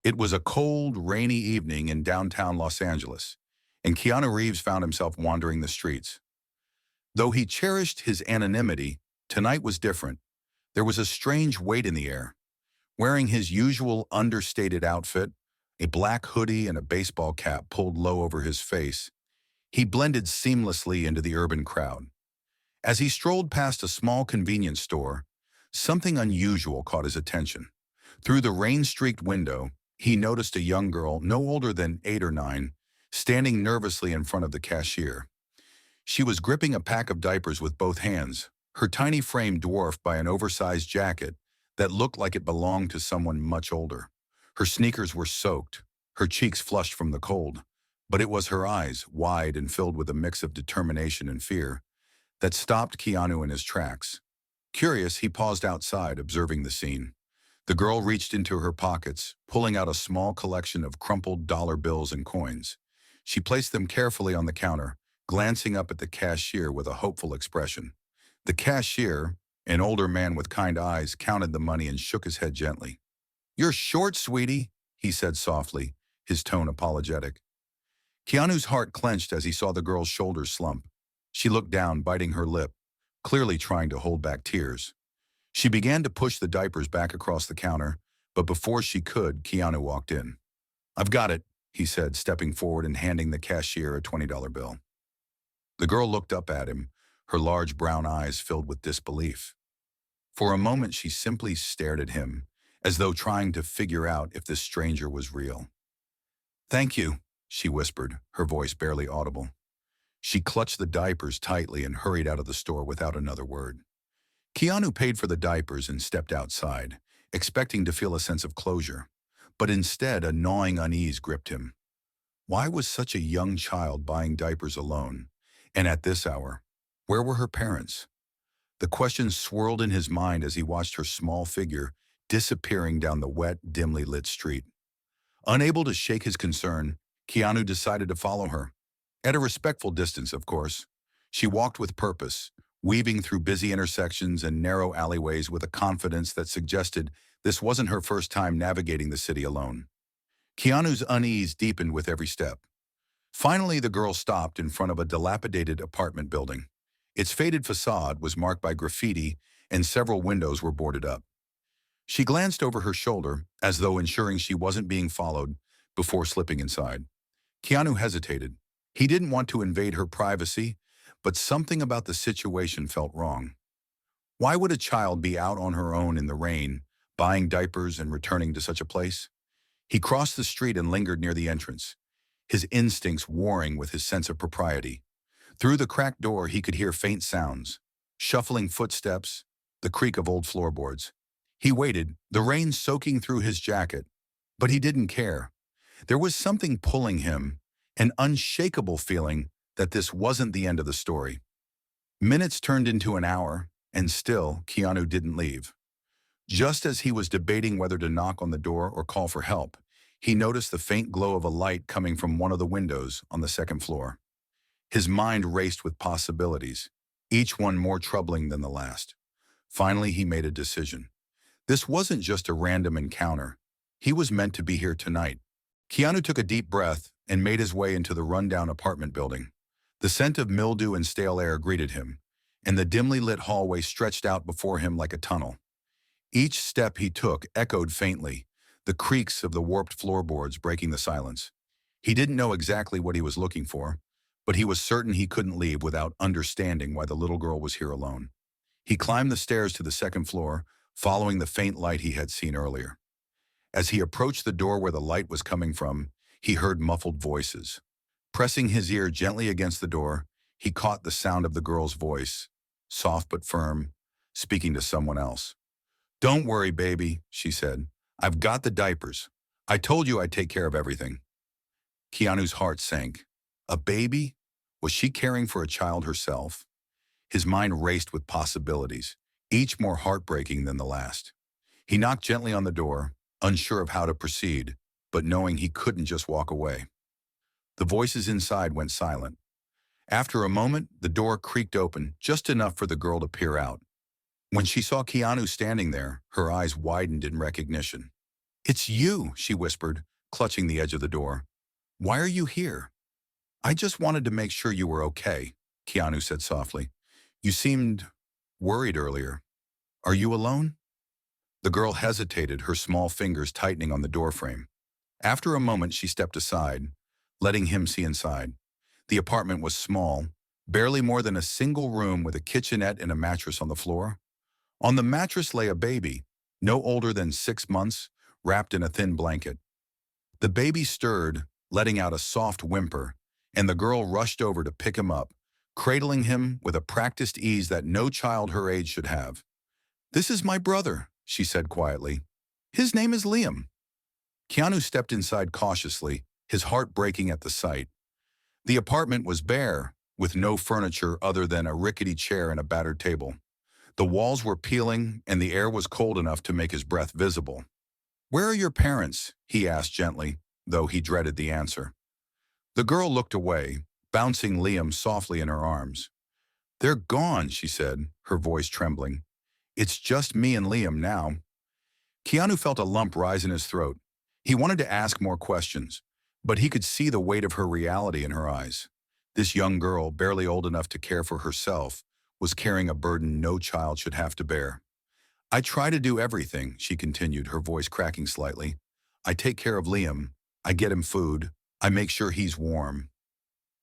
It was a cold, rainy evening in downtown Los Angeles, and Keanu Reeves found himself wandering the streets. Though he cherished his anonymity, tonight was different. There was a strange weight in the air. Wearing his usual understated outfit, a black hoodie and a baseball cap pulled low over his face, he blended seamlessly into the urban crowd. As he strolled past a small convenience store, something unusual caught his attention. Through the rain-streaked window, he noticed a young girl, no older than 8 or 9, standing nervously in front of the cashier. She was gripping a pack of diapers with both hands, her tiny frame dwarfed by an oversized jacket that looked like it belonged to someone much older. Her sneakers were soaked, her cheeks flushed from the cold, but it was her eyes, wide and filled with a mix of determination and fear, that stopped Keanu in his tracks. Curious, he paused outside, observing the scene. The girl reached into her pockets, pulling out a small collection of crumpled dollar bills and coins. She placed them carefully on the counter, glancing up at the cashier with a hopeful expression. The cashier, an older man with kind eyes, counted the money and shook his head gently. "You're short, sweetie," he said softly, his tone apologetic. Keanu's heart clenched as he saw the girl's shoulders slump. She looked down, biting her lip, clearly trying to hold back tears. She began to push the diapers back across the counter, but before she could, Keanu walked in. "I've got it," he said, stepping forward and handing the cashier a $20 bill. The girl looked up at him, her large brown eyes filled with disbelief. For a moment, she simply stared at him, as though trying to figure out if this stranger was real. "Thank you," she whispered, her voice barely audible. She clutched the diapers tightly and hurried out of the store without another word. Keanu paid for the diapers and stepped outside, expecting to feel a sense of closure. But instead, a gnawing unease gripped him. Why was such a young child buying diapers alone? And at this hour, where were her parents? The questions swirled in his mind as he watched her small figure disappearing down the wet, dimly lit street. Unable to shake his concern, Keanu decided to follow her. At a respectful distance, of course. She walked with purpose, weaving through busy intersections and narrow alleyways with a confidence that suggested this wasn't her first time navigating the city alone. Keanu's unease deepened with every step. Finally, the girl stopped in front of a dilapidated apartment building. Its faded facade was marked by graffiti and several windows were boarded up. She glanced over her shoulder, as though ensuring she wasn't being followed, before slipping inside. Keanu hesitated. He didn't want to invade her privacy, but something about the situation felt wrong. Why would a child be out on her own in the rain, buying diapers and returning to such a place? He crossed the street and lingered near the entrance, his instincts warring with his sense of propriety. Through the cracked door, he could hear faint sounds, shuffling footsteps, the creak of old floorboards. He waited, the rain soaking through his jacket, but he didn't care. There was something pulling him, an unshakable feeling that this wasn't the end of the story. Minutes turned into an hour, and still Keanu didn't leave. Just as he was debating whether to knock on the door or call for help, he noticed the faint glow of a light coming from one of the windows on the second floor. His mind raced with possibilities, each one more troubling than the last. Finally, he made a decision. This wasn't just a random encounter. He was meant to be here tonight. Keanu took a deep breath and made his way into the rundown apartment building. The scent of mildew and stale air greeted him, and the dimly lit hallway stretched out before him like a tunnel. Each step he took echoed faintly, the creaks of the warped floorboards breaking the silence. He didn't know exactly what he was looking for, but he was certain he couldn't leave without understanding why the little girl was here alone. He climbed the stairs to the second floor, following the faint light he had seen earlier. As he approached the door where the light was coming from, he heard muffled voices. Pressing his ear gently against the door, he caught the sound of the girl's voice, soft but firm, speaking to someone else. "Don't worry, baby," she said. "I've got the diapers. I told you I'd take care of everything." Keanu's heart sank. A baby? Was she caring for a child herself? His mind raced with possibilities, each more heartbreaking than the last. He knocked gently on the door, unsure of how to proceed, but knowing he couldn't just walk away. The voices inside went silent. After a moment, the door creaked open, just enough for the girl to peer out. When she saw Keanu standing there, her eyes widened in recognition. It's you, she whispered, clutching the edge of the door. Why are you here? I just wanted to make sure you were okay, Keanu said softly. You seemed worried earlier. Are you alone? The girl hesitated, her small fingers tightening on the doorframe. After a moment, she stepped aside, letting him see inside. The apartment was small, barely more than a single room with a kitchenette and a mattress on the floor. On the mattress lay a baby, no older than 6 months, wrapped in a thin blanket. The baby stirred, letting out a soft whimper, and the girl rushed over to pick him up, cradling him with a practiced ease that no child her age should have. This is my brother, she said quietly. His name is Liam. Keanu stepped inside cautiously, his heart breaking at the sight. The apartment was bare, with no furniture other than a rickety chair and a battered table. The walls were peeling, and the air was cold enough to make his breath visible. Where are your parents? He asked gently, though he dreaded the answer. The girl looked away, bouncing Liam softly in her arms. They're gone, she said, her voice trembling. It's just me and Liam now. Keanu felt a lump rise in his throat. He wanted to ask more questions, but he could see the weight of her reality in her eyes. This young girl, barely old enough to care for herself, was carrying a burden no child should have to bear. I try to do everything, she continued, her voice cracking slightly. I take care of Liam. I get him food. I make sure he's warm.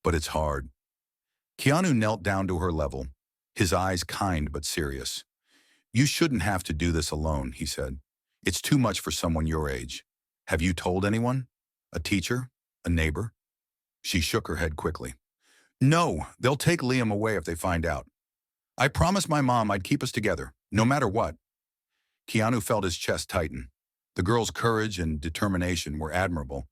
But it's hard. Keanu knelt down to her level, his eyes kind but serious. You shouldn't have to do this alone, he said. It's too much for someone your age. Have you told anyone? A teacher? A neighbor? She shook her head quickly. No, they'll take Liam away if they find out. I promised my mom I'd keep us together, no matter what. Keanu felt his chest tighten. The girl's courage and determination were admirable,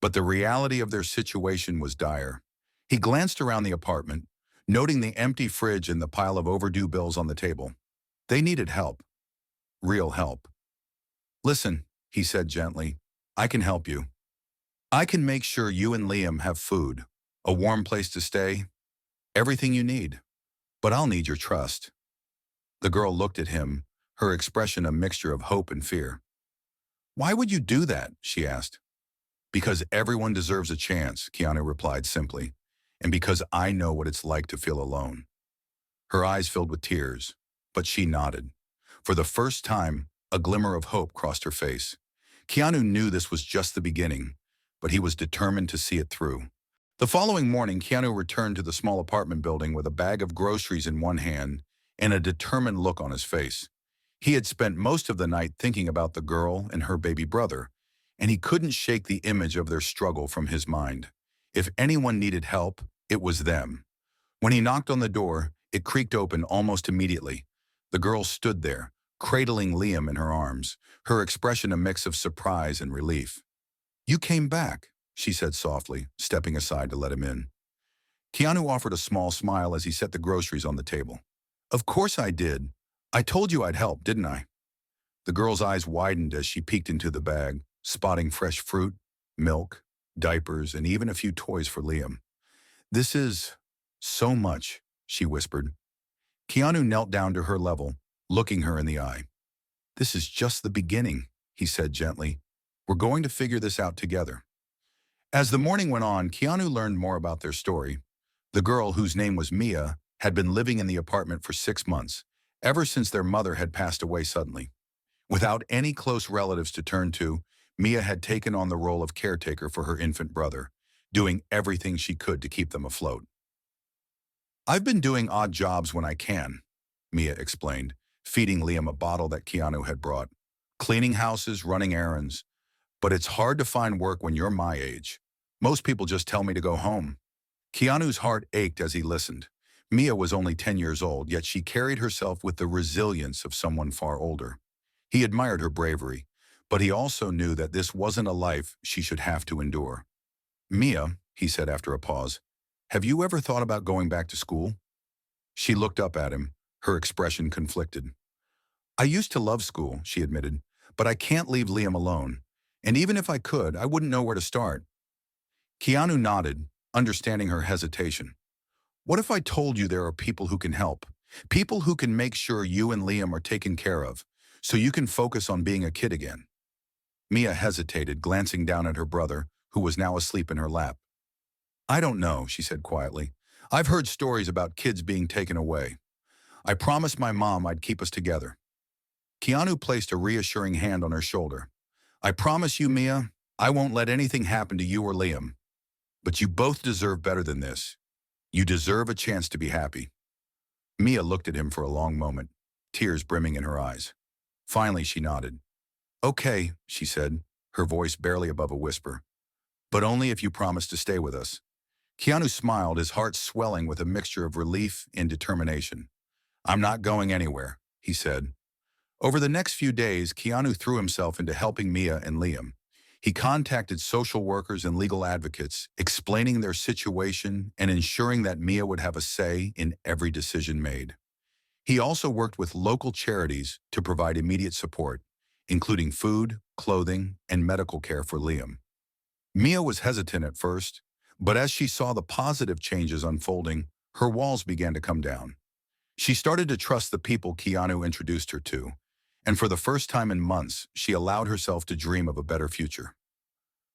but the reality of their situation was dire. He glanced around the apartment, noting the empty fridge and the pile of overdue bills on the table. They needed help. Real help. Listen, he said gently, I can help you. I can make sure you and Liam have food, a warm place to stay, everything you need. But I'll need your trust. The girl looked at him, her expression a mixture of hope and fear. Why would you do that? She asked. Because everyone deserves a chance, Keanu replied simply, and because I know what it's like to feel alone. Her eyes filled with tears, but she nodded. For the first time, a glimmer of hope crossed her face. Keanu knew this was just the beginning, but he was determined to see it through. The following morning, Keanu returned to the small apartment building with a bag of groceries in one hand and a determined look on his face. He had spent most of the night thinking about the girl and her baby brother, and he couldn't shake the image of their struggle from his mind. If anyone needed help, it was them. When he knocked on the door, it creaked open almost immediately. The girl stood there, cradling Liam in her arms, her expression a mix of surprise and relief. You came back, she said softly, stepping aside to let him in. Keanu offered a small smile as he set the groceries on the table. Of course I did. I told you I'd help, didn't I? The girl's eyes widened as she peeked into the bag, spotting fresh fruit, milk, diapers, and even a few toys for Liam. This is so much, she whispered. Keanu knelt down to her level, looking her in the eye. This is just the beginning, he said gently. We're going to figure this out together. As the morning went on, Keanu learned more about their story. The girl, whose name was Mia, had been living in the apartment for 6 months, ever since their mother had passed away suddenly. Without any close relatives to turn to, Mia had taken on the role of caretaker for her infant brother, doing everything she could to keep them afloat. I've been doing odd jobs when I can, Mia explained, feeding Liam a bottle that Keanu had brought. Cleaning houses, running errands. But it's hard to find work when you're my age. Most people just tell me to go home. Keanu's heart ached as he listened. Mia was only 10 years old, yet she carried herself with the resilience of someone far older. He admired her bravery, but he also knew that this wasn't a life she should have to endure. Mia, he said after a pause, have you ever thought about going back to school? She looked up at him, her expression conflicted. I used to love school, she admitted, but I can't leave Liam alone. And even if I could, I wouldn't know where to start. Keanu nodded, understanding her hesitation. What if I told you there are people who can help? People who can make sure you and Liam are taken care of, so you can focus on being a kid again? Mia hesitated, glancing down at her brother, who was now asleep in her lap. I don't know, she said quietly. I've heard stories about kids being taken away. I promised my mom I'd keep us together. Keanu placed a reassuring hand on her shoulder. I promise you, Mia, I won't let anything happen to you or Liam. But you both deserve better than this. You deserve a chance to be happy. Mia looked at him for a long moment, tears brimming in her eyes. Finally, she nodded. Okay, she said, her voice barely above a whisper. But only if you promise to stay with us. Keanu smiled, his heart swelling with a mixture of relief and determination. I'm not going anywhere, he said. Over the next few days, Keanu threw himself into helping Mia and Liam. He contacted social workers and legal advocates, explaining their situation and ensuring that Mia would have a say in every decision made. He also worked with local charities to provide immediate support, including food, clothing, and medical care for Liam. Mia was hesitant at first, but as she saw the positive changes unfolding, her walls began to come down. She started to trust the people Keanu introduced her to, and for the first time in months, she allowed herself to dream of a better future.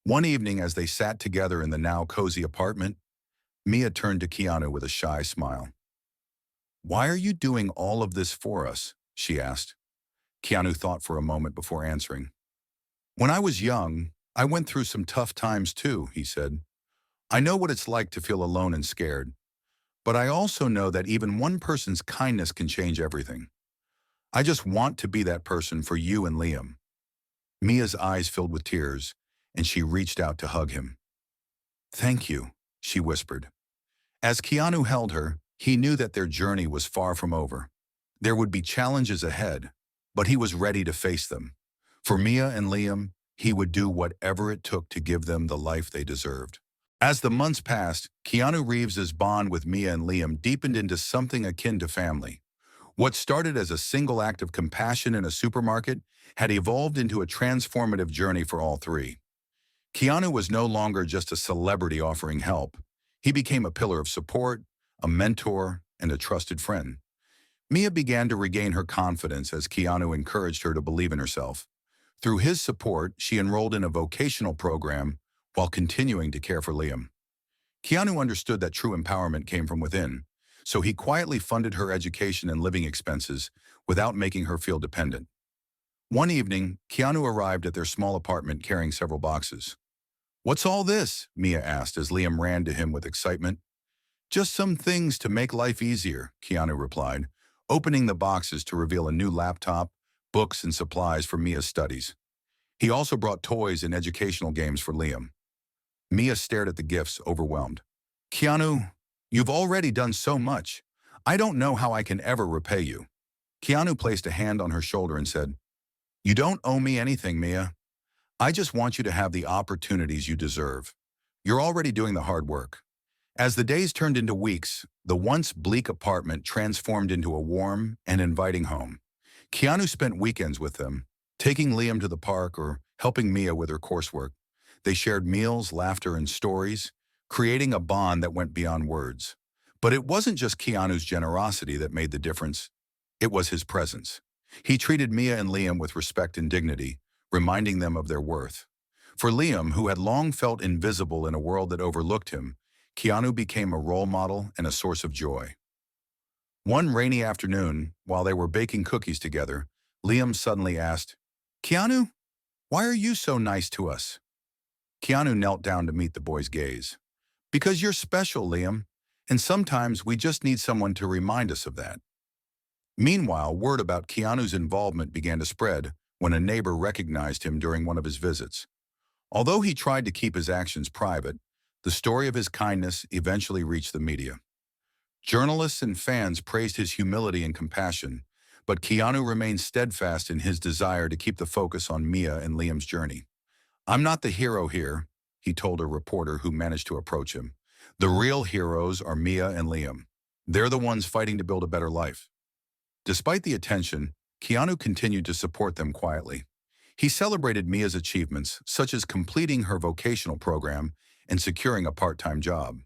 One evening, as they sat together in the now cozy apartment, Mia turned to Keanu with a shy smile. Why are you doing all of this for us? She asked. Keanu thought for a moment before answering. When I was young, I went through some tough times too, he said. I know what it's like to feel alone and scared, but I also know that even one person's kindness can change everything. I just want to be that person for you and Liam. Mia's eyes filled with tears, and she reached out to hug him. Thank you, she whispered. As Keanu held her, he knew that their journey was far from over. There would be challenges ahead, but he was ready to face them. For Mia and Liam, he would do whatever it took to give them the life they deserved. As the months passed, Keanu Reeves's bond with Mia and Liam deepened into something akin to family. What started as a single act of compassion in a supermarket had evolved into a transformative journey for all three. Keanu was no longer just a celebrity offering help. He became a pillar of support, a mentor, and a trusted friend. Mia began to regain her confidence as Keanu encouraged her to believe in herself. Through his support, she enrolled in a vocational program while continuing to care for Liam. Keanu understood that true empowerment came from within, so he quietly funded her education and living expenses without making her feel dependent. One evening, Keanu arrived at their small apartment carrying several boxes. What's all this? Mia asked as Liam ran to him with excitement. Just some things to make life easier, Keanu replied, opening the boxes to reveal a new laptop, books, and supplies for Mia's studies. He also brought toys and educational games for Liam. Mia stared at the gifts, overwhelmed. Keanu, you've already done so much. I don't know how I can ever repay you. Keanu placed a hand on her shoulder and said, You don't owe me anything, Mia. I just want you to have the opportunities you deserve. You're already doing the hard work. As the days turned into weeks, the once bleak apartment transformed into a warm and inviting home. Keanu spent weekends with them, taking Liam to the park or helping Mia with her coursework. They shared meals, laughter, and stories, creating a bond that went beyond words. But it wasn't just Keanu's generosity that made the difference. It was his presence. He treated Mia and Liam with respect and dignity, reminding them of their worth. For Liam, who had long felt invisible in a world that overlooked him, Keanu became a role model and a source of joy. One rainy afternoon, while they were baking cookies together, Liam suddenly asked, Keanu, why are you so nice to us? Keanu knelt down to meet the boy's gaze. Because you're special, Liam, and sometimes we just need someone to remind us of that. Meanwhile, word about Keanu's involvement began to spread when a neighbor recognized him during one of his visits. Although he tried to keep his actions private, the story of his kindness eventually reached the media. Journalists and fans praised his humility and compassion, but Keanu remained steadfast in his desire to keep the focus on Mia and Liam's journey. I'm not the hero here, he told a reporter who managed to approach him. The real heroes are Mia and Liam. They're the ones fighting to build a better life. Despite the attention, Keanu continued to support them quietly. He celebrated Mia's achievements, such as completing her vocational program and securing a part-time job.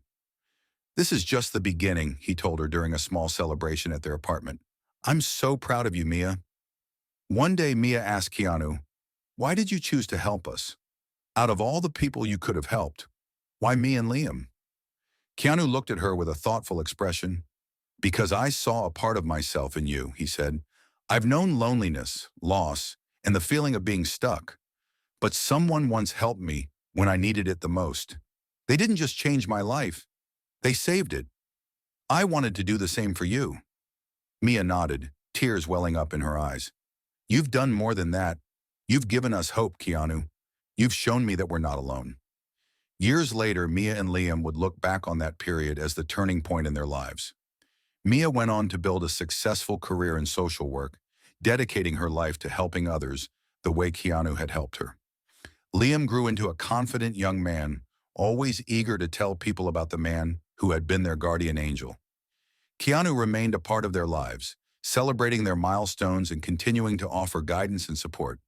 This is just the beginning, he told her during a small celebration at their apartment. I'm so proud of you, Mia. One day, Mia asked Keanu, Why did you choose to help us? Out of all the people you could have helped, why me and Liam? Keanu looked at her with a thoughtful expression. Because I saw a part of myself in you, he said. I've known loneliness, loss, and the feeling of being stuck. But someone once helped me when I needed it the most. They didn't just change my life, they saved it. I wanted to do the same for you. Mia nodded, tears welling up in her eyes. You've done more than that. You've given us hope, Keanu. You've shown me that we're not alone. Years later, Mia and Liam would look back on that period as the turning point in their lives. Mia went on to build a successful career in social work, dedicating her life to helping others the way Keanu had helped her. Liam grew into a confident young man, always eager to tell people about the man who had been their guardian angel. Keanu remained a part of their lives, celebrating their milestones and continuing to offer guidance and support.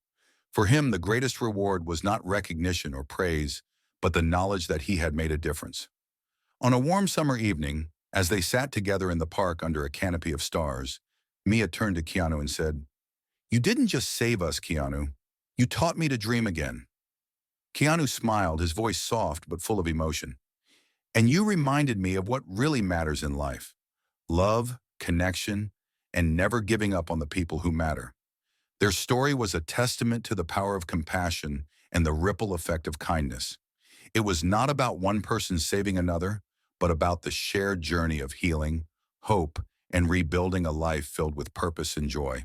For him, the greatest reward was not recognition or praise, but the knowledge that he had made a difference. On a warm summer evening, as they sat together in the park under a canopy of stars, Mia turned to Keanu and said, "You didn't just save us, Keanu. You taught me to dream again." Keanu smiled, his voice soft but full of emotion. "And you reminded me of what really matters in life: love, connection, and never giving up on the people who matter." Their story was a testament to the power of compassion and the ripple effect of kindness. It was not about one person saving another, but about the shared journey of healing, hope, and rebuilding a life filled with purpose and joy.